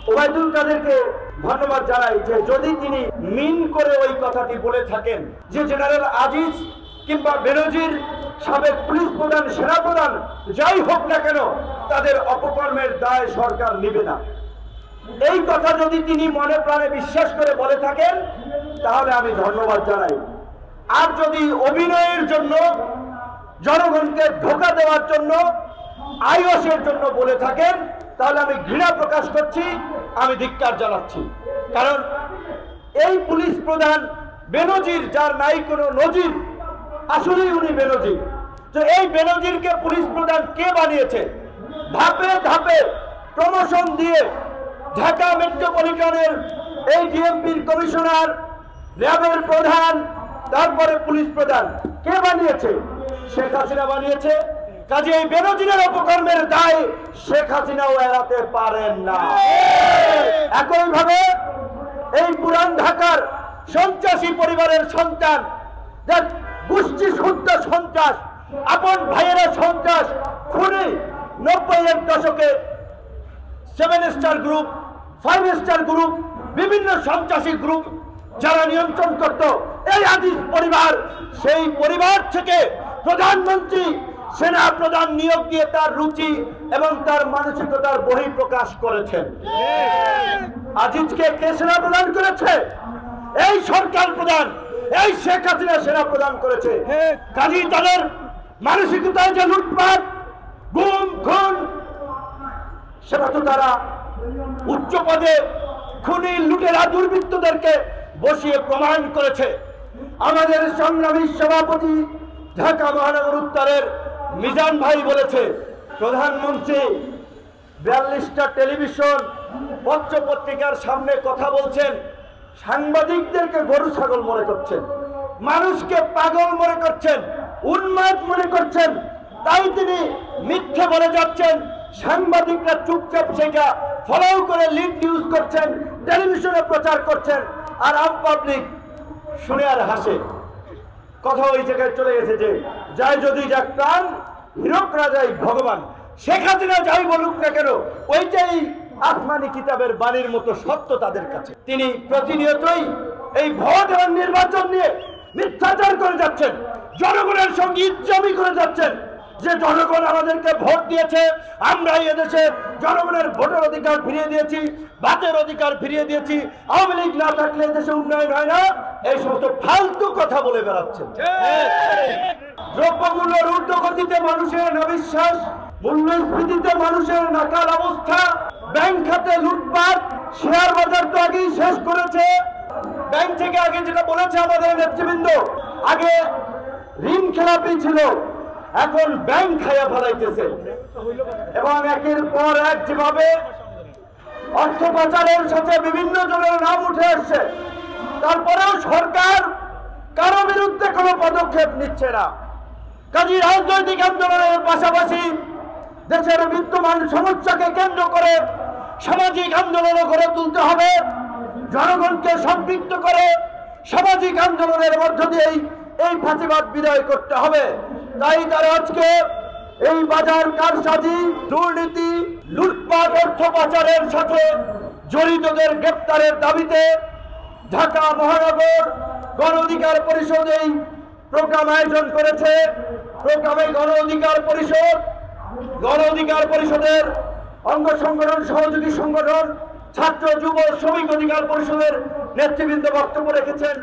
ওবায়দুল কাদেরকে ধন্যবাদ জানাই যে যদি তিনি মিন করে ওই কথাটি বলে থাকেন যে জেনারেল আজিজ কিংবা বেনজির সাবেক পুলিশ প্রধান সেনাপ্রধান যাই হোক না কেন তাদের অপকর্মের দায় সরকার নেবে না, এই কথা যদি তিনি মনে প্রাণে বিশ্বাস করে বলে থাকেন তাহলে আমি ধন্যবাদ জানাই। আর যদি অভিনয়ের জন্য, জনগণকে ধোঁকা দেওয়ার জন্য, আইওসের জন্য বলে থাকেন তাহলে আমি ঘৃণা প্রকাশ করছি, আমি ধিক্কার জানাচ্ছি। কারণ এই পুলিশ প্রধান বেনজির, যার নাই কোনো নজির, আসলেই উনি বেনজির। তো এই বেনজিরকে পুলিশ প্রধান কে বানিয়েছে? ধাপে ধাপে প্রমোশন দিয়ে ঢাকা মেট্রোপলিটনের এই ডিএমপির কমিশনার, র্যাবের প্রধান, তারপরে পুলিশ প্রধান কে বানিয়েছে? শেখ হাসিনা বানিয়েছে। কাজে এই বেনজিরের অপকর্মের দায় শেখ হাসিনাও এড়াতে পারেন না। একইভাবে এই পুরান ঢাকার সন্ত্রাসী পরিবারের সন্তান, গোষ্ঠী শুদ্ধ সন্ত্রাস, আপন ভাইয়েরা সন্ত্রাস, খুনি, 90-এর দশকে 7 স্টার গ্রুপ, 5 স্টার গ্রুপ, বিভিন্ন সন্ত্রাসী গ্রুপ যারা নিয়ন্ত্রণ করত এই আজিজ পরিবার, সেই পরিবার থেকে প্রধানমন্ত্রী সেনা প্রধান নিয়োগ দিয়ে তার রুচি এবং তার মানসিকতার বহিঃপ্রকাশ করেছেন। আজিজকে কে সেনা প্রদান করেছে? এই সরকার প্রধান, এই শেখ হাসিনা সেনা প্রদান করেছে। কাজী তাদের মানসিকতায় যে লুটপাট, গুম, খুন, সেটা তো তারা উচ্চ পদে খুনি, লুটেরা, দুর্বৃত্তদেরকে বসিয়ে প্রমাণ করেছে। আমাদের সংগ্রামী সভাপতি ঢাকা মহানগর উত্তরের মিজান ভাই বলেছে, প্রধানমন্ত্রী 42টা টেলিভিশন, পত্র পত্রিকার সামনে কথা বলছেন, সাংবাদিকদেরকে গরু ছাগল মনে করছেন, মানুষকে পাগল মনে করছেন, উন্মাদ মনে করছেন, তাই তিনি মিথ্যে বলে যাচ্ছেন। সাংবাদিকরা চুপচাপ সেটা ফলো করে লিড নিউজ করছেন, টেলিভিশনে প্রচার করছেন, আর আম পাবলিক শুনে আর হাসে। কথা ওই জায়গায় চলে গেছে যে যাই যদি যাক প্রাণ, হীরক রাজাই ভগবান। শেখ হাসিনা যাই বলুক না কেন, ওইটাই আসমানি কিতাবের বাণীর মতো সত্য তাদের কাছে। তিনি প্রতিনিয়তই এই ভোট এবং নির্বাচন নিয়ে মিথ্যাচার করে যাচ্ছেন, জনগণের সঙ্গে ইজ্জামি করে যাচ্ছেন যে জনগণ আমাদেরকে ভোট দিয়েছে, আমরা এদেশে জনগণের ভোটের অধিকার ফিরিয়ে দিয়েছি, ভাতের অধিকার ফিরিয়ে দিয়েছি, আওয়ামী লীগ না থাকলে দেশে উন্নয়ন হয় না, এই সমস্ত ফালতু কথা বলে বেড়াচ্ছেন। দ্রব্যমূল্যের ঊর্ধ্বগতিতে মানুষের অবিশ্বাস, মূল্যস্ফীতিতে মানুষের নাকাল অবস্থা, ব্যাংক খাতে লুটপাট, শেয়ার বাজার তো আগেই শেষ করেছে। ব্যাংক থেকে আগে যেটা বলেছে আমাদের নেতৃবৃন্দ, আগে ঋণ খেলাপি ছিল, এখন ব্যাংক খাইয়া ফেলাইতেছে। এবং একের পর এক যেভাবে অর্থ পাচারের সাথে বিভিন্ন জনের নাম উঠে আসছে, তারপরেও সরকার কারো বিরুদ্ধে কোনো পদক্ষেপ নিচ্ছে না। কাজী রাজনৈতিক আন্দোলনের পাশাপাশি দেশের বিদ্যমান সমস্যাকে কেন্দ্র করে সামাজিক আন্দোলনও গড়ে তুলতে হবে। জনগণকে সম্পৃক্ত করে সামাজিক আন্দোলনের মধ্য দিয়েই এই ফাঁসিবাদ বিদায় করতে হবে। তাই তারা আজকে এই বাজার কারসাজি, দুর্নীতি, লুটপাট, অর্থ পাচারের সাথে জড়িতদের গ্রেপ্তারের দাবিতে ঢাকা মহানগর গণ অধিকার পরিষদ এই প্রোগ্রাম আয়োজন করেছে। প্রোগ্রামে গণ অধিকার পরিষদের অঙ্গ সংগঠন, সহযোগী সংগঠন, ছাত্র, যুব, শ্রমিক অধিকার পরিষদের নেতৃবৃন্দ বক্তব্য রেখেছেন।